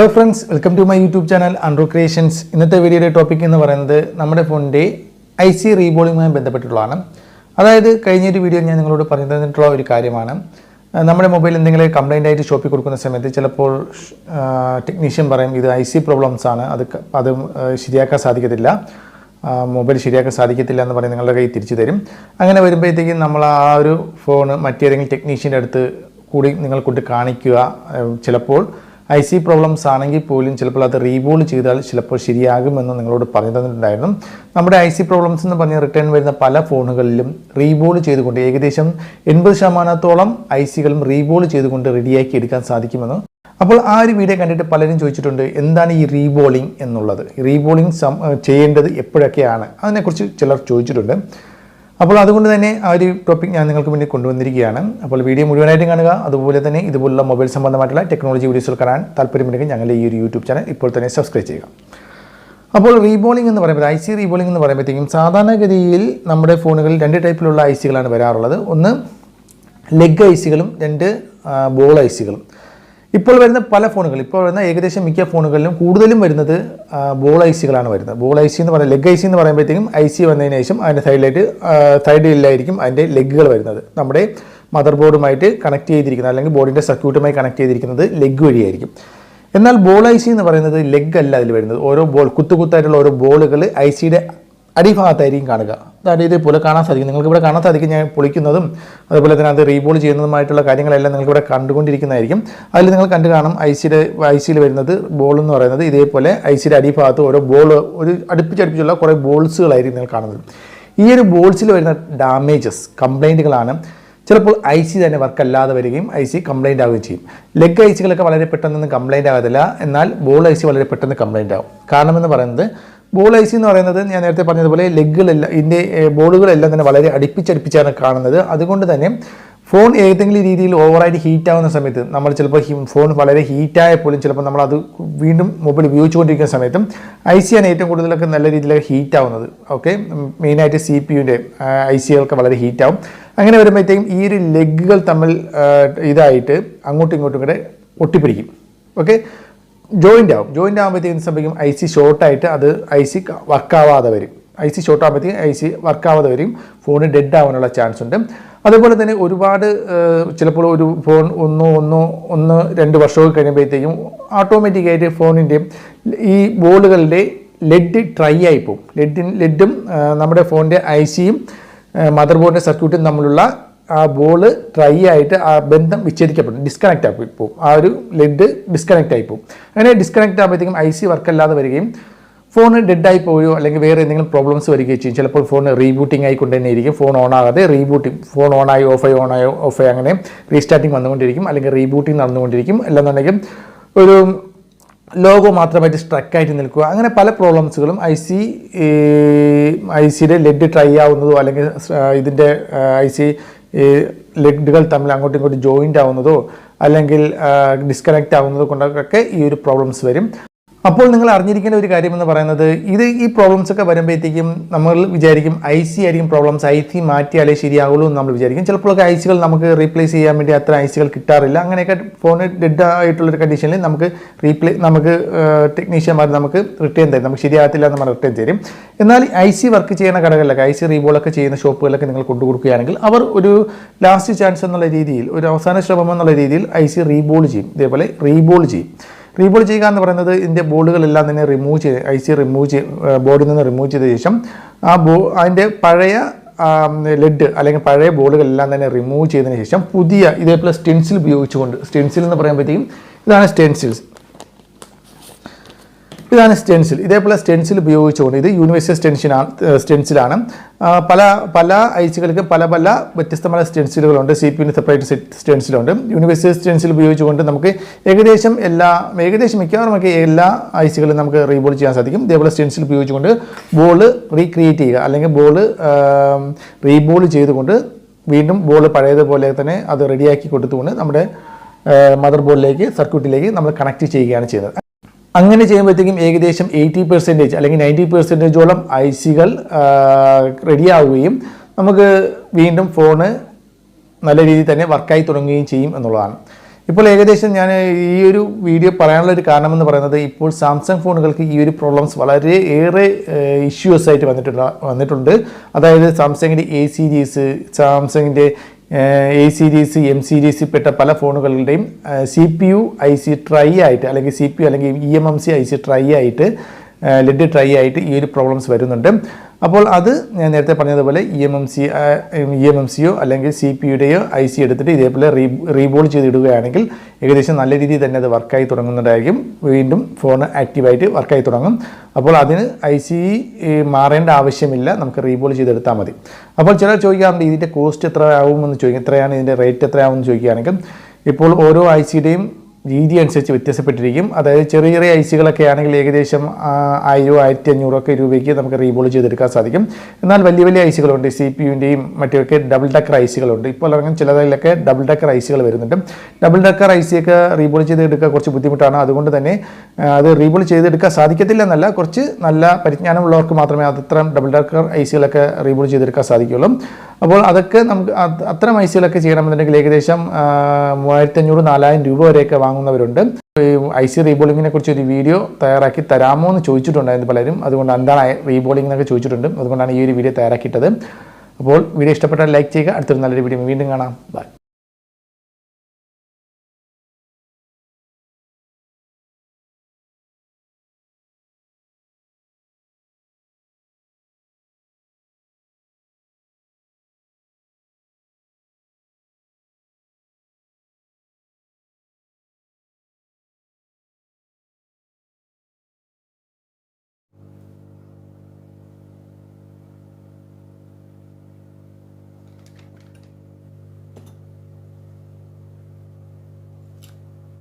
Hello friends, welcome to my YouTube channel Andro Creations. ഇന്നത്തെ വീഡിയോയുടെ topic എന്ന് പറയുന്നത് നമ്മുടെ ഫോണിന്റെ IC റീബോളിങ്ങുമായി ബന്ധപ്പെട്ടിട്ടുള്ളതാണ്. അതായത് കഴിഞ്ഞ ഒരു വീഡിയോ ഞാൻ നിങ്ങളോട് പറഞ്ഞു തന്നിട്ടുള്ള ഒരു കാര്യമാണ്. നമ്മുടെ മൊബൈൽ എന്തെങ്കിലും കംപ്ലൈന്റ് ആയിട്ട് ഷോപ്പിൽ കൊടുക്കുന്ന സമയത്ത് ചിലപ്പോൾ ടെക്നീഷ്യൻ പറയും ഇത് IC പ്രോബ്ലംസ് ആണ്, അത് ശരിയാക്കാൻ സാധിക്കത്തില്ല, മൊബൈൽ ശരിയാക്കാൻ സാധിക്കത്തില്ല എന്ന് പറഞ്ഞ് നിങ്ങളുടെ കയ്യിൽ തിരിച്ചു തരും. അങ്ങനെ വരുമ്പോഴത്തേക്കും നമ്മൾ ആ ഒരു ഫോൺ മറ്റേതെങ്കിലും ടെക്നീഷ്യൻ്റെ അടുത്ത് കൂടി നിങ്ങൾ കൊണ്ട് കാണിക്കുക. ചിലപ്പോൾ IC പ്രോബ്ലംസ് ആണെങ്കിൽ പോലും ചിലപ്പോൾ അത് റീബോൾ ചെയ്താൽ ചിലപ്പോൾ ശരിയാകുമെന്ന് നിങ്ങളോട് പറഞ്ഞു തന്നിട്ടുണ്ടായിരുന്നു. നമ്മുടെ IC പ്രോബ്ലംസ് എന്ന് പറഞ്ഞ് റിട്ടേൺ വരുന്ന പല ഫോണുകളിലും റീബോൾ ചെയ്തുകൊണ്ട് ഏകദേശം 80% ICകളും റീബോൾ ചെയ്തുകൊണ്ട് റെഡിയാക്കി എടുക്കാൻ സാധിക്കുമെന്ന്. അപ്പോൾ ആ ഒരു വീഡിയോ കണ്ടിട്ട് പലരും ചോദിച്ചിട്ടുണ്ട്, എന്താണ് ഈ റീബോളിംഗ് എന്നുള്ളത്, റീബോളിംഗ് ചെയ്യേണ്ടത് എപ്പോഴൊക്കെയാണ്, അതിനെക്കുറിച്ച് ചിലർ ചോദിച്ചിട്ടുണ്ട്. അപ്പോൾ അതുകൊണ്ട് തന്നെ ആ ഒരു ടോപ്പിക് ഞാൻ നിങ്ങൾക്ക് വേണ്ടി കൊണ്ടുവന്നിരിക്കുകയാണ്. അപ്പോൾ വീഡിയോ മുഴുവനായിട്ടും കാണുക. അതുപോലെ തന്നെ ഇതുപോലുള്ള മൊബൈൽ സംബന്ധമായിട്ടുള്ള ടെക്നോളജി വീഡിയോസുകൾ കാണാൻ താല്പര്യമുണ്ടെങ്കിൽ ഞങ്ങളുടെ ഈ ഒരു യൂട്യൂബ് ചാനൽ ഇപ്പോൾ തന്നെ സബ്സ്ക്രൈബ് ചെയ്യുക. അപ്പോൾ റീബോളിംഗ് എന്ന് പറയുമ്പോൾ IC റീബോളിംഗ് എന്ന് പറയുമ്പോഴത്തേക്കും സാധാരണഗതിയിൽ നമ്മുടെ ഫോണുകളിൽ രണ്ട് ടൈപ്പിലുള്ള ICകളാണ് വരാറുള്ളത്. ഒന്ന് ലെഗ് ICകളും രണ്ട് ബോൾ ICകളും. ഇപ്പോൾ വരുന്ന പല ഫോണുകൾ, ഇപ്പോൾ വരുന്ന ഏകദേശം മിക്ക ഫോണുകളിലും കൂടുതലും വരുന്നത് ബോൾ ICകളാണ് വരുന്നത്. ബോൾ IC എന്ന് പറയുന്നത് ലെഗ് IC എന്ന് പറയുമ്പോഴത്തേക്കും IC വന്നതിന് ശേഷം അതിൻ്റെ സൈഡിലായിരിക്കും അതിൻ്റെ ലെഗുകൾ വരുന്നത്. നമ്മുടെ മദർ ബോർഡുമായിട്ട് കണക്ട് ചെയ്തിരിക്കുന്നത് അല്ലെങ്കിൽ ബോർഡിൻ്റെ സർക്യൂട്ടുമായി കണക്ട് ചെയ്തിരിക്കുന്നത് ലെഗ് വഴിയായിരിക്കും. എന്നാൽ ബോൾ IC എന്ന് പറയുന്നത് ലെഗ് അല്ല അതിൽ വരുന്നത്. ഓരോ കുത്തായിട്ടുള്ള ഓരോ ബോളുകൾ ICയുടെ അടിഭാഗത്തായിരിക്കും കാണുക. അതായത് ഇതേപോലെ കാണാൻ സാധിക്കും. നിങ്ങൾക്ക് ഇവിടെ കാണാൻ സാധിക്കും ഞാൻ പൊളിക്കുന്നതും അതുപോലെ തന്നെ അത് റീബോൾ ചെയ്യുന്നതുമായിട്ടുള്ള കാര്യങ്ങളെല്ലാം നിങ്ങൾക്ക് ഇവിടെ കണ്ടുകൊണ്ടിരിക്കുന്നതായിരിക്കും. അതിൽ നിങ്ങൾ കണ്ടു കാണും ICയിൽ വരുന്നത് ബോൾ എന്ന് പറയുന്നത് ഇതേപോലെ ICയുടെ അടിഭാഗത്ത് ഓരോ ബോൾ ഒരു അടുപ്പിച്ചുള്ള കുറേ ബോൾസുകളായിരിക്കും നിങ്ങൾ കാണുന്നത്. ഈ ഒരു ബോൾസിൽ വരുന്ന ഡാമേജസ്, കംപ്ലൈൻറ്റുകളാണ് ചിലപ്പോൾ IC തന്നെ വർക്ക് അല്ലാതെ വരികയും IC കംപ്ലൈൻ്റ് ആവുകയും ചെയ്യും. ലെഗ് ICകളൊക്കെ വളരെ പെട്ടെന്നൊന്നും കംപ്ലൈൻ്റ് ആകത്തില്ല, എന്നാൽ ബോൾ IC വളരെ പെട്ടെന്ന് കംപ്ലൈൻ്റ് ആവും. കാരണമെന്ന് പറയുന്നത് ബോൾ IC എന്ന് പറയുന്നത് ഞാൻ നേരത്തെ പറഞ്ഞതുപോലെ ലെഗുകളെല്ലാം ഇതിൻ്റെ ബോളുകളെല്ലാം തന്നെ വളരെ അടുപ്പിച്ചടുപ്പിച്ചാണ് കാണുന്നത്. അതുകൊണ്ട് തന്നെ ഫോൺ ഏതെങ്കിലും രീതിയിൽ ഓവറായിട്ട് ഹീറ്റ് ആവുന്ന സമയത്ത് നമ്മൾ ചിലപ്പോൾ ഫോൺ വളരെ ഹീറ്റായപ്പോലും ചിലപ്പോൾ നമ്മളത് വീണ്ടും മൊബൈൽ ഉപയോഗിച്ചുകൊണ്ടിരിക്കുന്ന സമയത്തും IC ആണ് ഏറ്റവും കൂടുതലൊക്കെ നല്ല രീതിയിലൊക്കെ ഹീറ്റ് ആവുന്നത്. ഓക്കെ, മെയിനായിട്ട് CPUൻ്റെ ICകളൊക്കെ വളരെ ഹീറ്റാവും. അങ്ങനെ വരുമ്പോഴത്തേക്കും ഈ ഒരു ലെഗുകൾ തമ്മിൽ ഇതായിട്ട് അങ്ങോട്ടും ഇങ്ങോട്ടും കൂടെ ഒട്ടിപ്പിടിക്കും. ഓക്കെ, ജോയിൻ്റ് ആകുമ്പോഴത്തേക്കും സംഭവിക്കും IC ഷോർട്ടായിട്ട് അത് IC വർക്കാവാതെ വരും. IC ഷോർട്ട് ആകുമ്പോഴത്തേക്കും IC വർക്കാവാതെ വരും, ഫോൺ ഡെഡ് ആവാനുള്ള ചാൻസ് ഉണ്ട്. അതുപോലെ തന്നെ ഒരുപാട് ചിലപ്പോൾ ഒരു ഫോൺ ഒന്ന് 2 വർഷമൊക്കെ കഴിയുമ്പോഴത്തേക്കും ഓട്ടോമാറ്റിക്കായിട്ട് ഫോണിൻ്റെ ഈ ബോളുകളുടെ ലെഡ് ഡ്രൈ ആയിപ്പോവും. ലെഡും നമ്മുടെ ഫോണിൻ്റെ ICയും മദർ ബോർഡിൻ്റെ സർക്യൂട്ടും തമ്മിലുള്ള ആ ബോൾ ഡ്രൈ ആയിട്ട് ആ ബന്ധം വിച്ഛേദിക്കപ്പെടും, ഡിസ്കണക്റ്റ് ആയി പോകും. ആ ഒരു ലെഡ് ഡിസ്കണക്റ്റ് ആയി പോകും. അങ്ങനെ ഡിസ്കണക്റ്റ് ആകുമ്പോഴത്തേക്കും IC വർക്കല്ലാതെ വരികയും ഫോൺ ഡെഡായി പോവുകയോ അല്ലെങ്കിൽ വേറെ എന്തെങ്കിലും പ്രോബ്ലംസ് വരികയും ചെയ്യും. ചിലപ്പോൾ ഫോൺ റീബൂട്ടിംഗ് ആയിക്കൊണ്ട് തന്നെ ഇരിക്കും, ഫോൺ ഓൺ ആകാതെ ഫോൺ ഓണായി ഓഫായി അങ്ങനെ റീസ്റ്റാർട്ടിങ് വന്നുകൊണ്ടിരിക്കും, അല്ലെങ്കിൽ റീബൂട്ടിംഗ് നടന്നുകൊണ്ടിരിക്കും. അല്ലെന്നുണ്ടെങ്കിൽ ഒരു ലോഗോ മാത്രമായിട്ട് സ്ട്രക്കായിട്ട് നിൽക്കുക. അങ്ങനെ പല പ്രോബ്ലംസുകളും ICയുടെ ലെഡ് ട്രൈ ആവുന്നതോ അല്ലെങ്കിൽ ഇതിൻ്റെ IC ലെഡുകൾ തമ്മിൽ അങ്ങോട്ടും ഇങ്ങോട്ടും ജോയിൻ്റ് ആവുന്നതോ അല്ലെങ്കിൽ ഡിസ്കണക്റ്റ് ആവുന്നതോ കൊണ്ടൊക്കെ ഈ ഒരു പ്രോബ്ലംസ് വരും. അപ്പോൾ നിങ്ങൾ അറിഞ്ഞിരിക്കേണ്ട ഒരു കാര്യമെന്ന് പറയുന്നത് ഈ പ്രോബ്ലംസ് ഒക്കെ വരുമ്പോഴത്തേക്കും നമ്മൾ വിചാരിക്കും IC ആയിരിക്കും പ്രോബ്ലംസ്, IC മാറ്റിയാലേ ശരിയാവുള്ളൂ എന്ന് നമ്മൾ വിചാരിക്കും. ചിലപ്പോഴൊക്കെ ICകൾ നമുക്ക് റീപ്ലേസ് ചെയ്യാൻ വേണ്ടി അത്ര ICകൾ കിട്ടാറില്ല. അങ്ങനെയൊക്കെ ഫോൺ ഡെഡ് ആയിട്ടുള്ളൊരു കണ്ടീഷനിൽ നമുക്ക് ടെക്നീഷ്യന്മാർ നമുക്ക് റിട്ടേൺ തരും, നമുക്ക് ശരിയാകത്തില്ല എന്ന് നമ്മൾ റിട്ടേൺ തരും. എന്നാൽ IC വർക്ക് ചെയ്യുന്ന കടകളിലൊക്കെ IC റീബോളൊക്കെ ചെയ്യുന്ന ഷോപ്പുകളിലൊക്കെ നിങ്ങൾ കൊണ്ടുകൊടുക്കുകയാണെങ്കിൽ അവർ ഒരു ലാസ്റ്റ് ചാൻസ് എന്നുള്ള രീതിയിൽ, ഒരു അവസാന ശ്രമം എന്നുള്ള രീതിയിൽ IC റീബോൾ ചെയ്യും. ഇതേപോലെ റീബോൾ ചെയ്യുക എന്ന് പറയുന്നത് ഇതിൻ്റെ ബോർഡുകളെല്ലാം തന്നെ IC ബോർഡിൽ നിന്ന് റിമൂവ് ചെയ്ത ശേഷം അതിൻ്റെ പഴയ ലെഡ് അല്ലെങ്കിൽ പഴയ ബോർഡുകളെല്ലാം തന്നെ റിമൂവ് ചെയ്തതിന് ശേഷം പുതിയ ഇതേപോലെ സ്റ്റെൻസിൽ ഉപയോഗിച്ചുകൊണ്ട്, സ്റ്റെൻസിൽ എന്ന് പറയുമ്പോഴത്തേക്കും ഇതാണ് സ്റ്റെൻസിൽ, ഇതേപോലെ സ്റ്റെൻസിൽ ഉപയോഗിച്ചുകൊണ്ട്, ഇത് യൂണിവേഴ്സൽ സ്റ്റെൻസിലാണ്. പല ICകൾക്ക് പല വ്യത്യസ്തമായ സ്റ്റെൻസിലുകളുണ്ട്. CPUവിന് സെപ്പറേറ്റ് സ്റ്റെൻസിലുണ്ട്. യൂണിവേഴ്സൽ സ്റ്റെൻസിൽ ഉപയോഗിച്ചുകൊണ്ട് നമുക്ക് ഏകദേശം മിക്കവാറുമൊക്കെ എല്ലാ ICകളും നമുക്ക് റീബോൾ ചെയ്യാൻ സാധിക്കും. ഇതേപോലെ സ്റ്റെൻസിൽ ഉപയോഗിച്ചുകൊണ്ട് ബോൾ റീക്രിയേറ്റ് ചെയ്യുക അല്ലെങ്കിൽ ബോൾ റീബോൾ ചെയ്തുകൊണ്ട് വീണ്ടും ബോൾ പഴയതുപോലെ തന്നെ അത് റെഡിയാക്കി കൊടുത്തുകൊണ്ട് നമ്മുടെ മദർ ബോർഡിലേക്ക് സർക്യൂട്ടിലേക്ക് നമ്മൾ കണക്ട് ചെയ്യുകയാണ് ചെയ്യുന്നത്. അങ്ങനെ ചെയ്യുമ്പോഴത്തേക്കും ഏകദേശം 80% അല്ലെങ്കിൽ 90%ഓളം ICകൾ റെഡിയാവുകയും നമുക്ക് വീണ്ടും ഫോണ് നല്ല രീതിയിൽ തന്നെ വർക്കായി തുടങ്ങുകയും ചെയ്യും എന്നുള്ളതാണ്. ഇപ്പോൾ ഏകദേശം ഞാൻ ഈ ഒരു വീഡിയോ പറയാനുള്ള ഒരു കാരണമെന്ന് പറയുന്നത് ഇപ്പോൾ സാംസങ് ഫോണുകൾക്ക് ഈ ഒരു പ്രോബ്ലംസ് വളരെ ഏറെ ഇഷ്യൂസ് ആയിട്ട് വന്നിട്ടുണ്ട്. അതായത് സാംസങ്ങിൻ്റെ എ സീരീസ്, സാംസങ്ങിൻ്റെ എ സീരീസ്, എം സീരീസിൽ പെട്ട പല ഫോണുകളുടെയും CPU IC ട്രൈ ആയിട്ട്, അല്ലെങ്കിൽ CPU അല്ലെങ്കിൽ eMMC IC ട്രൈ ആയിട്ട്, ലെഡ് ട്രൈ ആയിട്ട് ഈ ഒരു പ്രോബ്ലംസ് വരുന്നുണ്ട്. അപ്പോൾ അത് ഞാൻ നേരത്തെ പറഞ്ഞതുപോലെ eMMCയോ അല്ലെങ്കിൽ CPU-യുടെയോ IC എടുത്തിട്ട് ഇതേപോലെ റീബോൾ ചെയ്തിടുകയാണെങ്കിൽ ഏകദേശം നല്ല രീതിയിൽ തന്നെ അത് വർക്കായി തുടങ്ങുന്നതായിരിക്കും. വീണ്ടും ഫോൺ ആക്റ്റീവായിട്ട് വർക്കായി തുടങ്ങും. അപ്പോൾ അതിന് IC മാറേണ്ട ആവശ്യമില്ല, നമുക്ക് റീബോൾ ചെയ്തെടുത്താൽ മതി. അപ്പോൾ ചിലർ ചോദിക്കാറുണ്ട് ഇതിൻ്റെ കോസ്റ്റ് എത്ര ആവുമെന്ന് ചോദിക്കും, എത്രയാണ് ഇതിൻ്റെ റേറ്റ് എത്രയാവുമെന്ന് ചോദിക്കുകയാണെങ്കിൽ ഇപ്പോൾ ഓരോ IC-യുടെയും രീതി അനുസരിച്ച് വ്യത്യാസപ്പെട്ടിരിക്കും. അതായത് ചെറിയ ചെറിയ ഐസികളൊക്കെ ആണെങ്കിൽ ഏകദേശം 1000, 1500 രൂപയ്ക്ക് നമുക്ക് റീബോൾ ചെയ്തെടുക്കാൻ സാധിക്കും. എന്നാൽ വലിയ വലിയ ഐസികളുണ്ട്, CPU-ൻ്റെയും മറ്റൊക്കെ ഡബിൾ ഡക്കർ ഐസികളുണ്ട്. ഇപ്പോൾ ഇറങ്ങുന്ന ചിലതിലൊക്കെ ഡബിൾ ഡക്കർ ഐസികൾ വരുന്നുണ്ട്. ഡബിൾ ഡക്കർ ഐസിയൊക്കെ റീബോൾ ചെയ്തെടുക്കുക കുറച്ച് ബുദ്ധിമുട്ടാണ്. അതുകൊണ്ട് തന്നെ അത് റീബോൾ ചെയ്തെടുക്കാൻ സാധിക്കത്തില്ല എന്നല്ല, കുറച്ച് നല്ല പരിജ്ഞാനമുള്ളവർക്ക് മാത്രമേ അത്തരം ഡബിൾ ഡക്കർ ഐസികളൊക്കെ റീബോൾ ചെയ്തെടുക്കാൻ സാധിക്കുകയുള്ളൂ. അപ്പോൾ അതൊക്കെ നമുക്ക് അത്തരം ഐസികളൊക്കെ ചെയ്യണമെന്നുണ്ടെങ്കിൽ ഏകദേശം 3500, 4000 രൂപ വരെയൊക്കെ വാങ്ങുന്നവരുണ്ട്. IC റീബോളിങ്ങിനെ കുറിച്ച് ഒരു വീഡിയോ തയ്യാറാക്കി തരാമോ എന്ന് ചോദിച്ചിട്ടുണ്ടായിരുന്നു പലരും. അതുകൊണ്ട് എന്താണ് റീബോളിംഗ് എന്നൊക്കെ ചോദിച്ചിട്ടുണ്ട്. അതുകൊണ്ടാണ് ഈ ഒരു വീഡിയോ തയ്യാറാക്കിയിട്ടത്. അപ്പോൾ വീഡിയോ ഇഷ്ടപ്പെട്ടാൽ ലൈക്ക് ചെയ്യുക. അടുത്തൊരു നല്ലൊരു വീഡിയോ വീണ്ടും കാണാം. ബൈ.